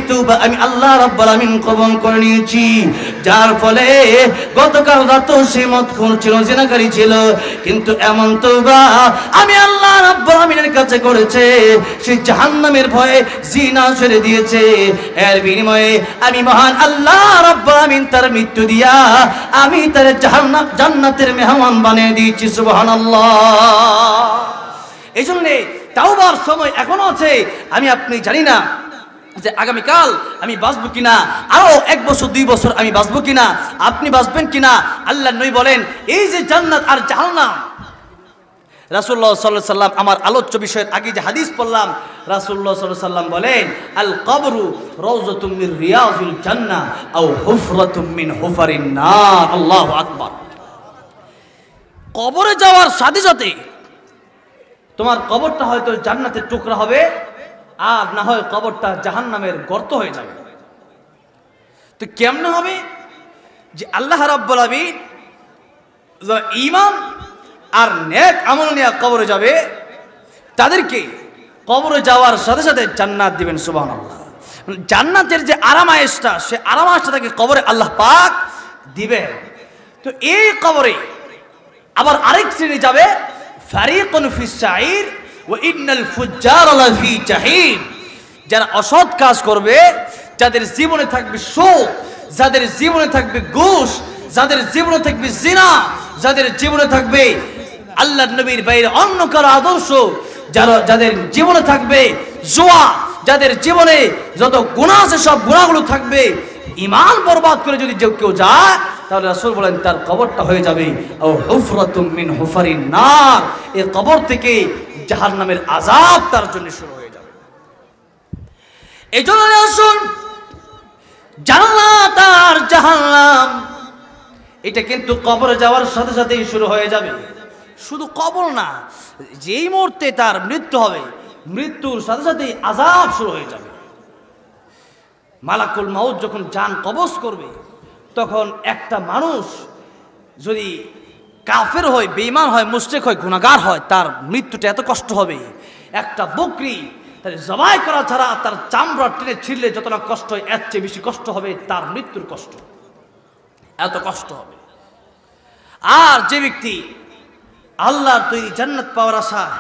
তওবা আমি আল্লাহ রাব্বুল আলামিন কবুল করে নিয়েছি। যার ফলে গতকাল রাতেও সে মদখোর ছিল, জিনাকারী ছিল, কিন্তু এমন তওবা আমি আল্লাহ রাব্বুল আলামিনের কাছে করেছে, সে জাহান্নামের ভয়ে জিনা ছেড়ে দিয়েছে। এর বিনিময়ে আমি মহান আল্লাহ রাব্বুল আলামিন তার মৃত্যু দিয়া আমি তার জান্নাতের মেহমান বানিয়ে দিয়েছি। সুবহানাল্লাহ। এই জন্য তাওবার সময় এখনো আছে। আমি আপনি জানি না যে আগামীকাল আমি বাঁচবো কিনা, আরো 1 বছর 2 বছর আমি বাঁচবো কিনা, আপনি বাঁচবেন কিনা। আল্লাহর নবী বলেন এই যে জান্নাত আর জাহান্নাম, রাসূলুল্লাহ সাল্লাল্লাহু আলাইহি সাল্লাম আমার আলোচ্য বিষয়ের আগে যে হাদিস পড়লাম, রাসূলুল্লাহ সাল্লাল্লাহু আলাইহি সাল্লাম বলেন আল কবরু রাউযাতুম মির রিয়াযিল জান্নাহ আও হুফরাতুম মিন হুফারিন নার। আল্লাহু আকবার। কবরে যাওয়ার সাথে সাথে তোমার কবরটা হয়তো জান্নাতের টুকরা হবে, আর না হয় কবরটা জাহান্নামের গর্ত হয়ে যাবে। তো কেমনে হবে? যে আল্লাহ রাব্বুল আলামিন যারা ঈমান আর নেক আমল নিয়ে কবরে যাবে তাদেরকে কবরে যাওয়ার সাথে সাথে জান্নাত দিবেন। সুবহানাল্লাহ। জান্নাতের যে আরামায়েশটা, সে আরামায়েশটা তাকে কবরে আল্লাহ পাক দিবেন। তো এই কবরে আবার আরেক শ্রেণী যাবে, ফারিকুন ফিস সাঈর ওয়া ইন্নাল ফুজ্জারা লাফি জাহিম। যারা অসৎ কাজ করবে, যাদের জীবনে থাকবে সুদ, যাদের জীবনে থাকবে ঘুষ, যাদের জীবনে থাকবে জিনা, যাদের জীবনে থাকবে আল্লাহর নবীর বাইরে অন্য কারো আদর্শ, যাদের জীবনে থাকবে জুয়া, যাদের জীবনে যত গুনাহ আছে সব গুনাহগুলো থাকবে, ঈমান বরবাদ করে যদি কেউ যায়, তাহলে রাসূল বলেন তার কবরটা হয়ে যাবে আও হুফরাতুম মিন হুফারিন নার। এই কবর থেকে জাহান্নামের আযাব তার জন্য শুরু হয়ে যাবে। এজন্য আসুন, জান্নাত আর জাহান্নাম এটা কিন্তু কবরে যাওয়ার সাথে সাথেই শুরু হয়ে যাবে। শুধু কবর না, যেই মুহূর্তে তার মৃত্যু হবে, মৃত্যুর সাথে সাথেই আযাব শুরু হয়ে যাবে। মালাকুল মাউত যখন জান কবজ করবে, তখন একটা মানুষ যদি কাফের হয়, বেঈমান হয়, মুশরিক হয়, গুনাহগার হয়, তার মৃত্যুটা এত কষ্ট হবে। একটা বকরি তার জবাই করা ছাড়া তার চামড়া টেনে ছিঁড়লে যতটা কষ্ট হয়, এর চেয়ে বেশি কষ্ট হবে তার মৃত্যুর কষ্ট। এত কষ্ট হবে। আর যে ব্যক্তি আল্লাহর তৈরি জান্নাত পাওয়ার আশায়,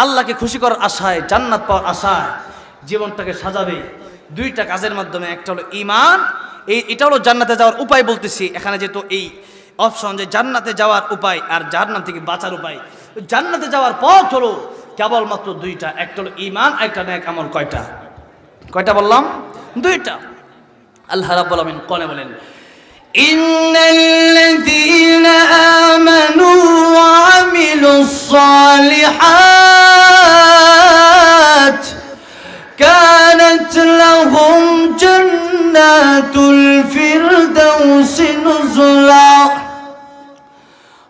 আল্লাহকে খুশি করার আশায়, জান্নাত পাওয়ার আশায় জীবনটাকে সাজাবে 2টা কাজের মাধ্যমে। একটা হলো ঈমান, এটা হলো জান্নাতে যাওয়ার উপায় বলতেছি এখানে, যেহেতু এই অপশন যে জান্নাতে যাওয়ার উপায় আর জাহান্নাম থেকে বাঁচার উপায়। জান্নাতে যাওয়ার পথ হলো কেবলমাত্র 2টা, একটা হলো ঈমান, একটা নেক আমল। কয়টা বললাম? 2টা। আল্লাহ রাব্বুল আলামিন কোরআনে বলেন ইন্নাল্লাযীনা আমানু ওয়া আমিলুস সালিহাত কানাত লাহুম জান্নাতুল ফিরদাউসি নুজুলা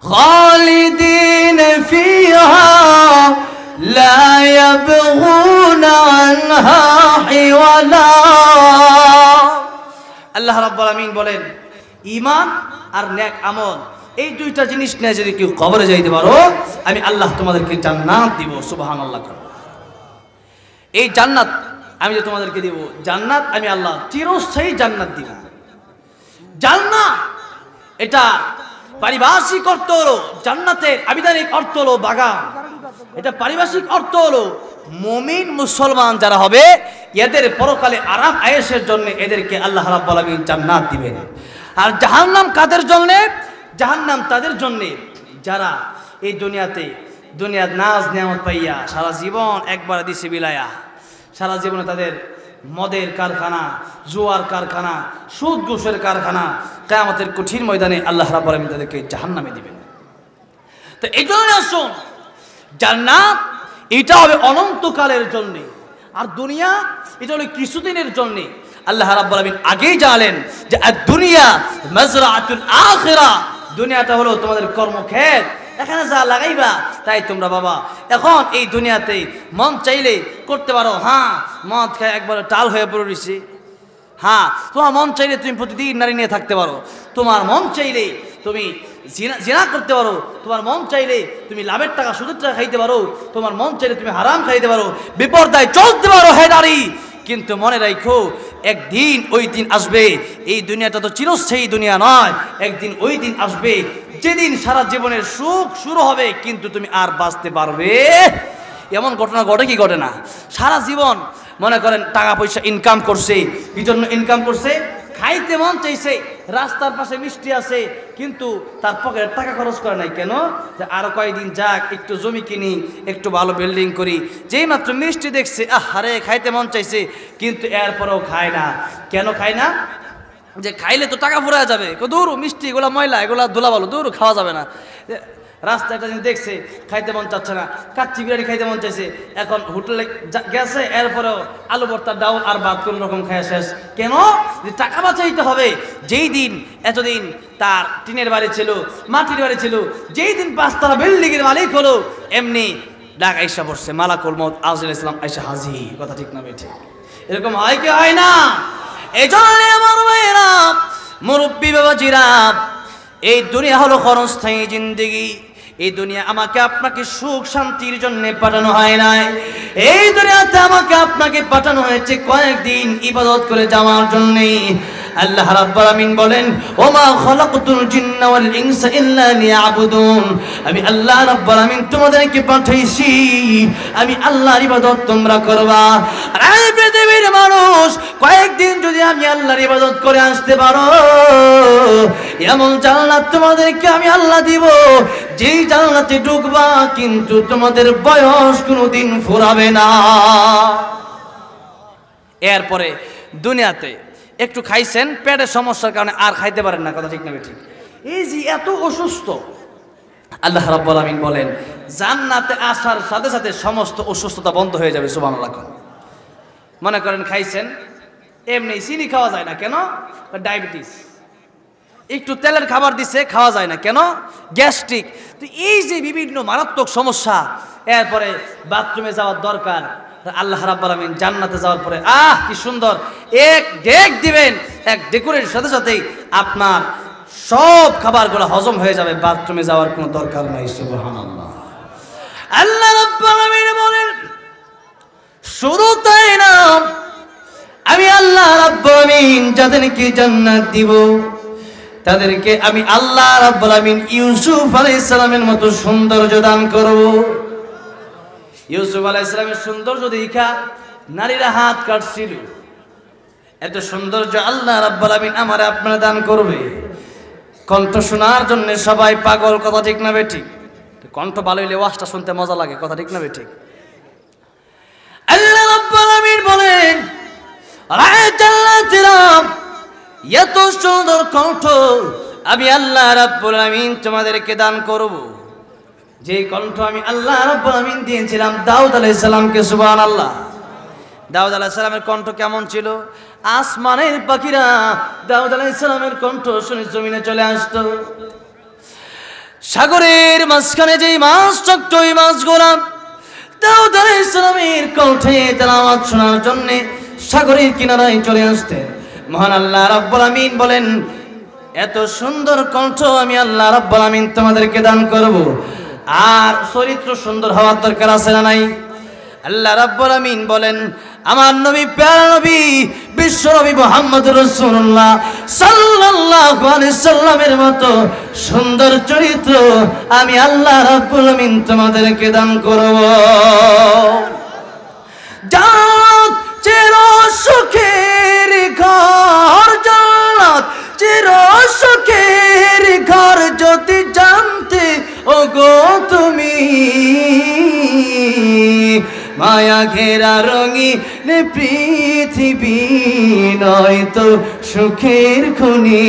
খালিদিনা ফিহা লা ইয়াবগুনা আনহা হিওয়ালা। আল্লাহ রাব্বুল আলামিন বলেন ঈমান আর নেক আমল, এই 2টা জিনিস নিয়ে যদি কেউ কবরে যাইতে পারো, আমি আল্লাহ তোমাদেরকে জান্নাত দিব। সুবহানাল্লাহ। এই জান্নাত আমি যে তোমাদেরকে দিব, জান্নাত আমি আল্লাহ চিরস্থায়ী জান্নাত দিব। জান্নাত এটা পারিভাষিক অর্থ হলো, জান্নাতের আবিধানিক অর্থ হলো বাগান। এটা পারিভাষিক অর্থ হলো মুমিন মুসলমান যারা হবে, এদের পরকালে আরাম আয়েশের জন্য এদেরকে আল্লাহ রাব্বুল আলামিন জান্নাত দিবেন। আর জাহান্নাম কাদের জন্য? জাহান্নাম তাদের জন্য যারা এই দুনিয়ার নাজ নিয়ামত পাইয়া সারা জীবন একবার দিছে বিলায়া, সারা জীবনে তাদের মদের কারখানা, জুয়ার কারখানা, সুদ ঘুষের কারখানা, কিয়ামতের কঠিন ময়দানে আল্লাহ রাব্বুল আলামিন তাদেরকে জাহান্নামে দিবেন। তো এই জন্য আসুন, জান্নাত এটা হবে অনন্তকালের জন্য, আর দুনিয়া এটা হলো কিছুদিনের জন্য। আল্লাহ রাব্বুল আলামিন আগেই জানালেন যে দুনিয়া মাজরাআতুল আখিরা, দুনিয়াটা হলো তোমাদের কর্মক্ষেত, এখানে যা লাগাইবা তাই তোমরা বাবা। এখন এই দুনিয়াতে মন চাইলে করতে পারো, হ্যাঁ মদ খায় একবার টাল হয়ে পড়ে রয়েছে, হ্যাঁ তোমার মন চাইলে তুমি প্রতিদিন নারী নিয়ে থাকতে পারো, তোমার মন চাইলে তুমি জিনা করতে পারো, তোমার মন চাইলে তুমি লাভের টাকা সুদের টাকা খাইতে পারো, তোমার মন চাইলে তুমি হারাম খাইতে পারো, বিপর্দায় চলতে পারো হে নারী। কিন্তু মনে রাখো একদিন ওই দিন আসবে, এই দুনিয়াটা তো চিরস্থায়ী দুনিয়া নয়, একদিন ওই দিন আসবে যেদিন সারা জীবনের সুখ শুরু হবে কিন্তু তুমি আর বাঁচতে পারবে। এমন ঘটনা ঘটে কি ঘটে না? সারা জীবন মনে করেন টাকা পয়সা ইনকাম করছে, কি জন্য ইনকাম করছে? খাইতে মন চাইছে, রাস্তার পাশে মিষ্টি আছে কিন্তু তার পকেটে টাকা খরচ করে নাই। কেন? যে আরো কয়েকদিন যাক, একটু জমি কিনি, একটু ভালো বিল্ডিং করি। যেই মাত্র মিষ্টি দেখছে, আরে খাইতে মন চাইছে, কিন্তু এরপরেও খায় না। কেন খায় না? যে খাইলে তো টাকা ফুরা যাবে, দূর মিষ্টি এগুলা ময়লা, এগুলা ধুলা ভালো, দূর খাওয়া যাবে না। রাস্তা একটা জিনিস দেখছে, খাইতে মন চাচ্ছে না, কাচ্চি বিরিয়ানি খাইতে মন চাইছে, এখন হোটেলে গেছে, এরপরেও আলু ভর্তা, ডাউল আর ভাত কোন রকম খায় শেষ। কেন? যে টাকা বাঁচাইতে হবে। যেই দিন এতদিন তার টিনের বাড়ি ছিল, মাটির বাড়ি ছিল, যেই দিন 5 তলা বিল্ডিং এর মালিক হলো, এমনি ডাক আইসা পড়ছে, মালাকুল মউত আজরাইল ইসলাম আইসা হাজির। কথা ঠিক না বেঠিক? এরকম হয় কি হয় না? এই জন্য আমার ভাইয়েরা, মুরব্বী বাবাজিরা, এই দুনিয়া হলো ক্ষণস্থায়ী জিন্দেগি। এই দুনিয়া আমাকে আপনাকে সুখ শান্তির জন্য পাঠানো হয় নাই। এই দুনিয়াতে আমাকে আপনাকে পাঠানো হয়েছে কয়েকদিন ইবাদত করে যাওয়ার জন্য। আল্লাহ রাব্বুল আমিন বলেন, ওমা খালাকতুল জিন্না ওয়াল ইনসা ইল্লা লিয়াবুদুন। আমি আল্লাহ রাব্বুল আমিন তোমাদেরকে পাঠাইছি, আমি আল্লাহর ইবাদত তোমরা করবা। আর এই পৃথিবীর মানুষ কয়েকদিন যদি আমি আল্লাহর ইবাদত করে আসতে পারো, এমন জান্নাত তোমাদেরকে আমি আল্লাহ দিব, যেই জান্নাতে ঢুকবা কিন্তু তোমাদের বয়স কোনোদিন ফুরাবে না। এরপরে দুনিয়াতে একটু খাইছেন, পেটের সমস্যার কারণে আর খাইতে পারেন না। কথা ঠিক না ঠিক? এই যে এত অসুস্থ, আল্লাহ রাব্বুল আমিন বলেন জান্নাতে আসার সাথে সাথে সমস্ত অসুস্থতা বন্ধ হয়ে যাবে। সুবহানাল্লাহ। মনে করেন খাইছেন, এমনি চিনি খাওয়া যায় না। কেন? ডায়াবেটিস। একটু তেলের খাবার দিছে, খাওয়া যায় না। কেন? গ্যাস্ট্রিক। তো এই যে বিভিন্ন মারাত্মক সমস্যা, এরপরে বাথরুমে যাওয়ার দরকার। আল্লাহ রাব্বুল আমিন জান্নাতে যাওয়ার পরে কি সুন্দর এক ডেক দিবেন, এক ডেকুরের সাথে সাথেই আপনার সব খাবারগুলো হজম হয়ে যাবে, বাথরুমে যাওয়ার কোনো দরকার নাই। সুবহানাল্লাহ। আল্লাহ রাব্বুল আমিন বলেন, শুধু তাই না, আমি আল্লাহ রাব্বুল আমিন যাদেরকে জান্নাত দিব তাদেরকে আমি আল্লাহ রাব্বুল আমিন ইউসুফ আলাইহিস সালামের মতো সৌন্দর্য দান করব। ইউসুফ আলাইহিস সালামের সৌন্দর্য দেখা নারীরা হাত কাটছিল। এত সৌন্দর্য আল্লাহ রাব্বুল আমিন আমারে আপনারা দান করবে। কণ্ঠ শোনার জন্য সবাই পাগল। কথা ঠিক না বেঠিক? কণ্ঠ ভালো হইলে ওয়াজটা শুনতে মজা লাগে। কথা ঠিক না বেঠিক? আল্লাহ রাব্বুল আমিন বলেন, জান্নাতীরা এত সুন্দর কণ্ঠ আমি আল্লাহ রাব্বুল আমিন তোমাদেরকে দান করব, যে কণ্ঠ আমি আল্লাহ রাব্বুল আমিন দিয়েছিলাম দাউদ আলাইহিস সালামকে। সুবহানাল্লাহ। দাউদ আলাইহিস সালামের কণ্ঠ কেমন ছিল? আসমানের পাখিরা দাউদ আলাইহিস সালামের কণ্ঠ শুনে জমিনে চলে আসতো। সাগরের মাঝখানে যেই মাছ থাকতো, ওই মাছগুলা দাউদ আলাইহিস সালামের কণ্ঠে তেলাওয়াত শোনার জন্য সাগরের কিনারায় চলে আসতেন। মহান আল্লাহ রাব্বুল আমিন বলেন, এত সুন্দর কণ্ঠ আমি আল্লাহ রাব্বুল আমিন তোমাদেরকে দান করব। আর চরিত্র সুন্দর হওয়ার দরকার আছে না নাই? আল্লাহ রাব্বুল আমিন বলেন, আমার নবী, প্যারা নবী, বিশ্ব নবী মুহাম্মদুর রাসূলুল্লাহ সাল্লাল্লাহু আলাইহি সাল্লামের মতো সুন্দর চরিত্র আমি আল্লাহ রাব্বুল আমিন তোমাদেরকে দান করব। জান্নাত চির সুখের ঘর, জান্নাত চির সুখের ঘর, যদি জানতে ওগো তুমি, মায়া ঘেরা রঙিন পৃথিবী নয় তো সুখের খনি,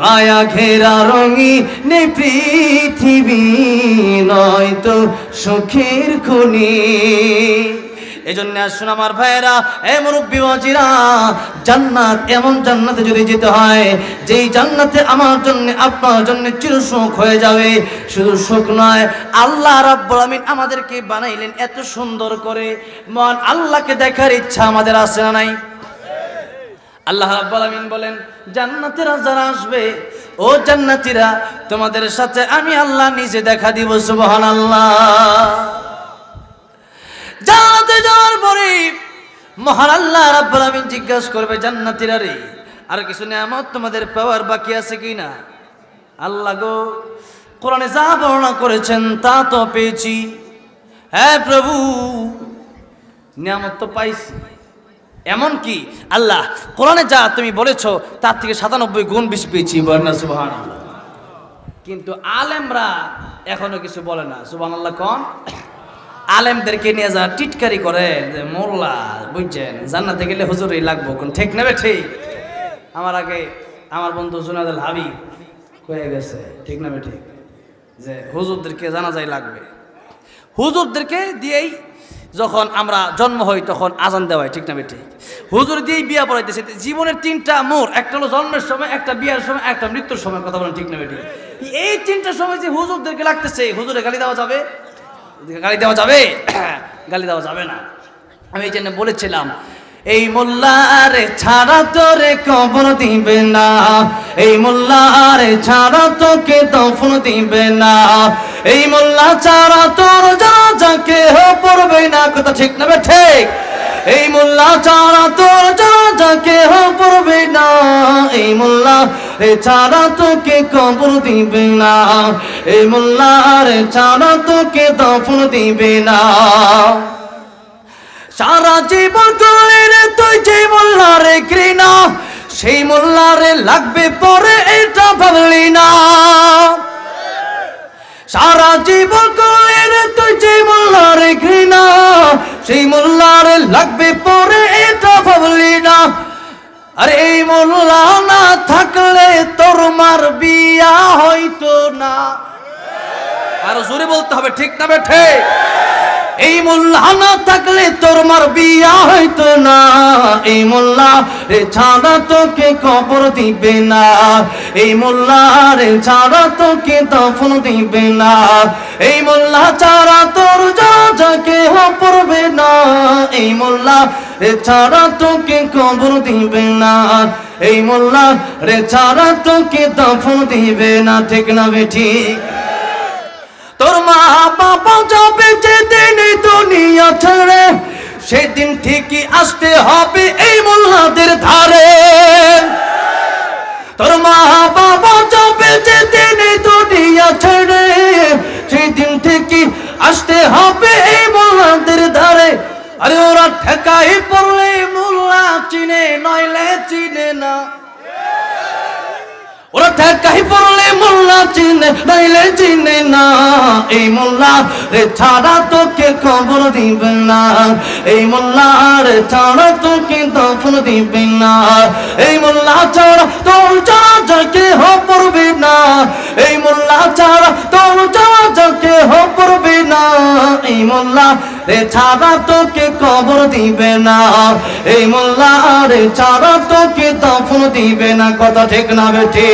মায়া ঘেরা রঙিন পৃথিবী নয় তো সুখের খনি। এজন্য আসুন আমার ভাইয়েরা, মুরব্বী বাবাজিরা, জান্নাত এমন জান্নাতে যদি যেতে হয় যেই জান্নাতে আমার জন্য আপনার জন্য চিরসুখ হয়ে যাবে। শুধু সুখ নয়, আল্লাহ রাব্বুল আমিন আমাদেরকে বানাইলেন এত সুন্দর করে, মহান আল্লাহকে দেখার ইচ্ছা আমাদের আছে না নাই? আল্লাহ রাব্বুল আমিন বলেন, জান্নাতীরা যারা আসবে, ও জান্নাতীরা, তোমাদের সাথে আমি আল্লাহ নিজে দেখা দিব। সুবহানাল্লাহ। জান্নাতে যাওয়ার পরে মহান আল্লাহ রাব্বুল আলামিন জিজ্ঞাসা করবে জান্নাতীরা রে, আর কিছু নিয়ামত তোমাদের পাওয়ার বাকি আছে কিনা? আল্লাহ গো, কোরআনে যা বর্ণনা করেছেন তা তো পেয়েছি। হ্যাঁ প্রভু, নিয়ামত তো পাইছি। এমন কি আল্লাহ কোরআনে যা তুমি বলেছো তার থেকে 97 গুণ বেশি পেয়েছি। বলেন সুবহানাল্লাহ। কিন্তু আলেমরা এখনো কিছু বলে না। সুবহানাল্লাহ কোন আলেমদেরকে নিয়ে যা টিটকারি করে যে মোল্লা বুঝছেন জান্নাতে গেলে হুজুরই লাগবো, কোন ঠিক নেবে? ঠিক। আমার আগে আমার বন্ধু জুনাদুল হাবিব হয়ে গেছে, ঠিক নেবে? ঠিক, যে হুজুরদেরকে জানাজাই লাগবে। হুজুরদেরকে দিয়েই যখন আমরা জন্ম হই তখন আজান দেওয়া হয়, ঠিক না? ঠিক। হুজুর দিয়েই বিয়া পড়াইতেছে। জীবনের 3টা মোড়, একটা হলো জন্মের সময়, একটা বিয়ার সময়, একটা মৃত্যুর সময়। কথা বলেন ঠিক না? ঠিক। এই 3টা সময় যে হুজুরদেরকে লাগতেছে, হুজুরে গালি দেওয়া যাবে? গালি দেওয়া যাবে? গালি দেওয়া যাবে না। আমি এই জন্য বলেছিলাম, এই মোল্লারে ছাড়া তোরে কবর দিবে না, এই মোল্লারে ছাড়া তোকে দফন দিবে না, এই মোল্লা ছাড়া তোর জানাজাকে পড়বে না। কথা ঠিক না? ঠিক। এই মোল্লা ছাড়া তোর জানাজাকে পড়বে না, এই মোল্লা রে ছাড়া তোকে কবর দিবে না, এই মোল্লারে ছাড়া তোকে দফন দিবে না। সারা জীবন করে রে তুই যে মোল্লারে ঘৃণা, সেই মোল্লারে লাগবে পরে এটা ভাবলি না। সারা জীবন করে রে তুই যে মোল্লারে ঘৃণা, সেই মোল্লারে লাগবে পরে এটা ভাবলি না। আরে এই মোল্লা না থাকলে তোর মার বিয়া হইতো না। আরো জোরে বলতে হবে, ঠিক না? ঠিক। এই মোল্লা না থাকলে তোর মার বিয়া হইতো না, এই মোল্লা রে ছাড়া তোকে কবর দিবে না, এই মোল্লা রে ছাড়া তোকে দফন দিবে না, এই মোল্লা ছাড়া তোর জানাজাকে পড়বে না, এই মোল্লা রে ছাড়া তোকে কবর দিবে না, এই মোল্লা রে ছাড়া তোকে দফন দিবে না। ঠিক না? ঠিক। তোর মা বাবা যাবে যেদিন দুনিয়া ছেড়ে, সেদিন ঠিকই আসতে হবে এই মোল্লাদের ধারে। তোর মা বাবা যাবে যেদিন দুনিয়া ছেড়ে, সেদিন ঠিকই আসতে হবে এই মোল্লাদের ধারে। আরে ওরা ঠেকাই পড়লে মোল্লা চিনে, নইলে চিনে না। ওরা ঠেকাই পড়লে মোল্লা চিনে, নইলে চিনে না। এই মোল্লা রে ছাড়া তোকে কবর দিবে না, এই মোল্লা রে ছাড়া তোকে দফন দিবে না, এই মোল্লা ছাড়া তোর জানাজাকে পড়বে না, এই মোল্লা ছাড়া তোর জানাজাকে পড়বে না, এই মোল্লা রে ছাড়া তোকে কবর দিবে না, এই মোল্লা রে ছাড়া তোকে দফন দিবে না। কথা ঠিক না? বেঠি।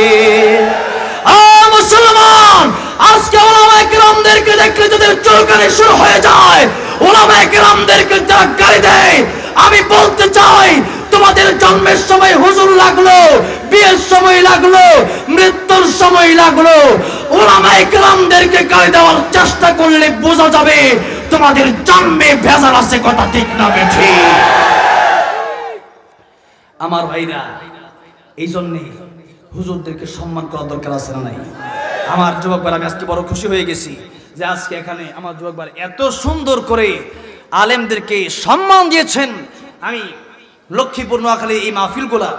মুসলমান, আজকে ওলামায়ে কেরামদেরকে দেখলে যদি চুলকানি শুরু হয়ে যায়, ওলামায়ে কেরামদেরকে যারা গালি দেয়, আমি বলতে চাই তোমাদের জন্মের সময় হুজুর লাগলো, বিয়ের সময় লাগলো, মৃত্যুর সময় লাগলো, ওলামায়ে কেরামদেরকে গালি দেওয়ার চেষ্টা করলে বোঝা যাবে তোমাদের জন্মে ভেজাল আছে। কথা ঠিক না? বেঠি। আমার ভাইরা, এই জন্যে হুজুরদেরকে সম্মান করা দরকার আছে না নাই? আমার যুবক ভাই, আমি আজকে বড় খুশি হয়ে গেছি যে আজকে এখানে আমার যুবক ভাই এত সুন্দর করে আলেমদেরকে সম্মান দিয়েছেন। আমি লক্ষ্মীপুর, নোয়াখালী এই মাহফিলগুলা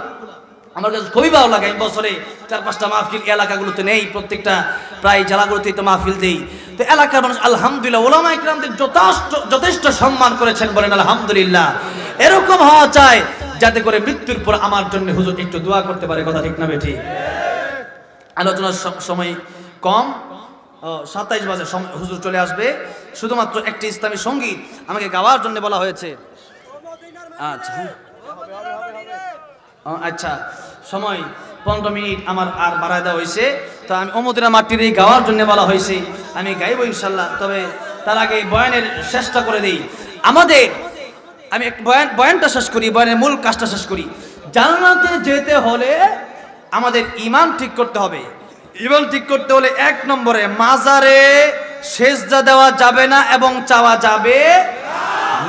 আমার কাছে খুবই ভালো লাগে। আমি বছরে 4-5টা মাহফিল এলাকাগুলোতে নেই, প্রত্যেকটা প্রায় জেলাগুলোতেই তো মাহফিল দেই। তো এলাকার মানুষ আলহামদুলিল্লাহ ওলামায়ে কেরামদের যথেষ্ট সম্মান করেছেন। বলেন আলহামদুলিল্লাহ। এরকম হওয়া চাই যাতে করে মৃত্যুর পর আমার জন্য হুজুর একটু দোয়া করতে পারে। কথা ঠিক না? বেঠি। আলোচনার সময় কম, 27 বাজে হুজুর চলে আসবে। শুধুমাত্র একটি ইসলামী সঙ্গীত আমাকে গাওয়ার জন্য বলা হয়েছে। আচ্ছা আচ্ছা, সময় 15 মিনিট আমার আর বাড়ায় দেওয়া হয়েছে। তো আমি অমদিনা মাটির এই গাওয়ার জন্য বলা হয়েছে, আমি গাইব ইনশাল্লাহ। তবে তার আগে বয়ানের চেষ্টা করে দিই। আমি এক বয়ানটা শেষ করি, বয়ানের মূল কাজটা শেষ করি। জান্নাতে যেতে হলে আমাদের ঈমান ঠিক করতে হবে। ঈমান ঠিক করতে হলে 1 নম্বরে মাজারে সেজদা দেওয়া যাবে না এবং চাওয়া যাবে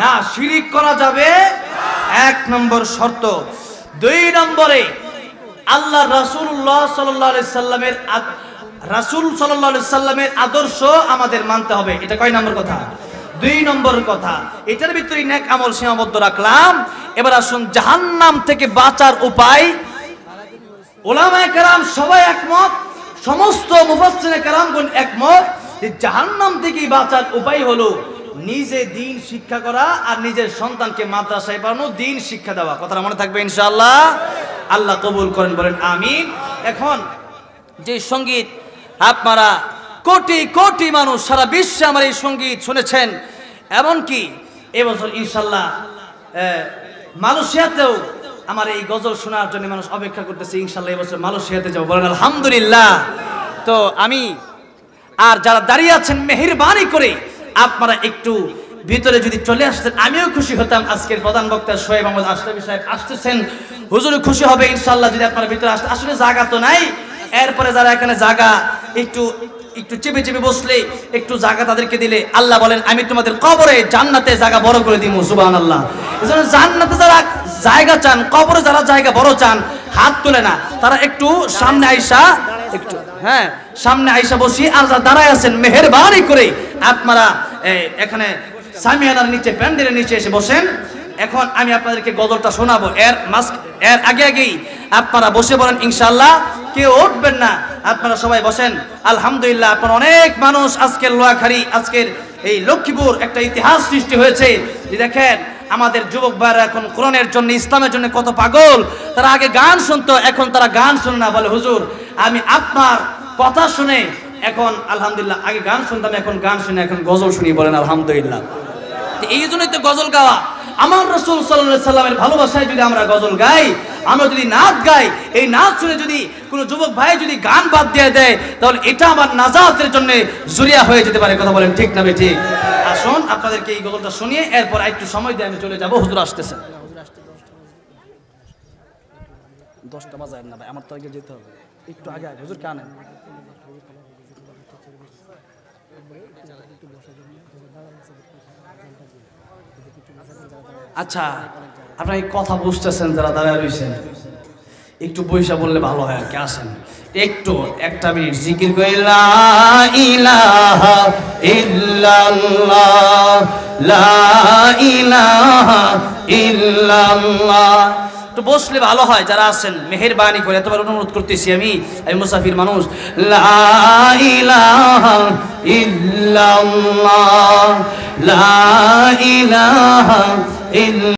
না, শিরিক করা যাবে এক নম্বর শর্ত। দুই নম্বরে আল্লাহ রাসূলুল্লাহ সাল্লাল্লাহু আলাইহি সাল্লামের রাসূল সাল্লাল্লাহু আলাইহি সাল্লামের আদর্শ আমাদের মানতে হবে। এটা কয় নম্বর কথা? দুই নম্বর কথা। এটার ভিতরে নেক আমল সীমাবদ্ধ রাখলাম। এবার আসুন জাহান্নাম থেকে বাঁচার উপায়। উলামায়ে কেরাম সবাই একমত, সমস্ত মুফাসসিরে কেরামগণ একমত যে জাহান্নাম থেকে বাঁচার উপায় হলো নিজে দ্বীন শিক্ষা করা আর নিজের সন্তানকে মাদ্রাসায় পড়ানো, দ্বীন শিক্ষা দেওয়া। কথাটা মনে থাকবে ইনশাআল্লাহ। আল্লাহ কবুল করেন, বলেন আমিন। এখন যে সঙ্গীত আপনারা কোটি কোটি মানুষ সারা বিশ্বে আমার এই সঙ্গীত শুনেছেন, এমনকি এবছর ইনশাআল্লাহ মালয়েশিয়াতেও আমার এই গজল শোনার জন্য মানুষ অপেক্ষা করতেছে। ইনশাআল্লাহ এবছর মালয়েশিয়াতে যাবো, বলেন আলহামদুলিল্লাহ। তো আমি আর যারা দাঁড়িয়ে আছেন মেহেরবানি করে আপনারা একটু ভিতরে যদি চলে আসতেন আমিও খুশি হতাম। আজকের প্রধান বক্তা শোয়েব আহমদ আশরাফি সাহেব আসতেছেন, হুজুরও খুশি হবে ইনশাআল্লাহ যদি আপনারা ভিতরে আসতে। আসলে জায়গা তো নাই, এরপরে যারা এখানে জায়গা একটু একটু চেপে চেপে বসলে একটু জায়গা তাদেরকে দিলে আল্লাহ বলেন আমি তোমাদের কবরে জান্নাতে জায়গা বড় করে দিব। সুবহানাল্লাহ। এজন্য জান্নাতে যারা জায়গা চান, কবরে যারা জায়গা বড় চান হাত তুলে না, তারা একটু সামনে আইসা একটু সামনে আইসা বসি। আর যারা দাঁড়ায় আছেন মেহেরবানি করে আপনারা এখানে সামিয়ানার নিচে প্যান্ডেলের নিচে এসে বসেন। এখন আমি আপনাদেরকে গজলটা শোনাবো। এর আগেই আপনারা বসে বলেন ইনশাআল্লাহ, কেউ উঠবেন না, আপনারা সবাই বসেন। আলহামদুলিল্লাহ, আপনারা অনেক মানুষ আজকের লোহাখালী, আজকের এই লক্ষ্মীপুর একটা ইতিহাস সৃষ্টি হয়েছে। দেখেন আমাদের যুবক ভাইরা এখন কোরআনের জন্য, ইসলামের জন্য কত পাগল। তারা আগে গান শুনতো, এখন তারা গান শুনে না। বলে হুজুর আমি আপনার কথা শুনে এখন আলহামদুলিল্লাহ, আগে গান শুনতাম এখন গান শুনে এখন গজল শুনি। বলেন আলহামদুলিল্লাহ। এই জন্যই তো গজল গাওয়া। আমার রাসূল সাল্লাল্লাহু আলাইহি সাল্লামের ভালোবাসায় যদি আমরা গজল গাই, আমরা যদি নাচ গাই, এই নাচ শুনে যদি কোনো যুবক ভাই যদি গান বাদ দিয়ে দেয়, তাহলে এটা আমার নাজাতের জন্য জরিয়া হয়ে যেতে পারে। কথা বলেন ঠিক না ঠিক? আসুন আপনাদেরকে এই গজলটা শুনিয়ে এরপর একটু সময় দিয়ে আমি চলে যাব। হুজুর আসতেছেন। 10টা বাজায় না ভাই, আমার তো আগে যেতে হবে, একটু আগে আগে হুজুর কানেন। আচ্ছা আপনারা এই কথা বুঝতেছেন, যারা দাঁড়ায় রয়েছেন একটু বইসা বললে ভালো হয় আর কি। আসেন একটু একটা মিনিট জিকির করে লা ইলাহা ইল্লাল্লাহ, লা ইলাহা ইল্লাল্লাহ। তো বসলে ভালো হয়। যারা আছেন মেহেরবানি করে এতবার অনুরোধ করতেছি, আমি মুসাফির মানুষ। লা ইলাহা ইল্লাল্লাহ, লা ইলাহা ইল্লাল্লাহ।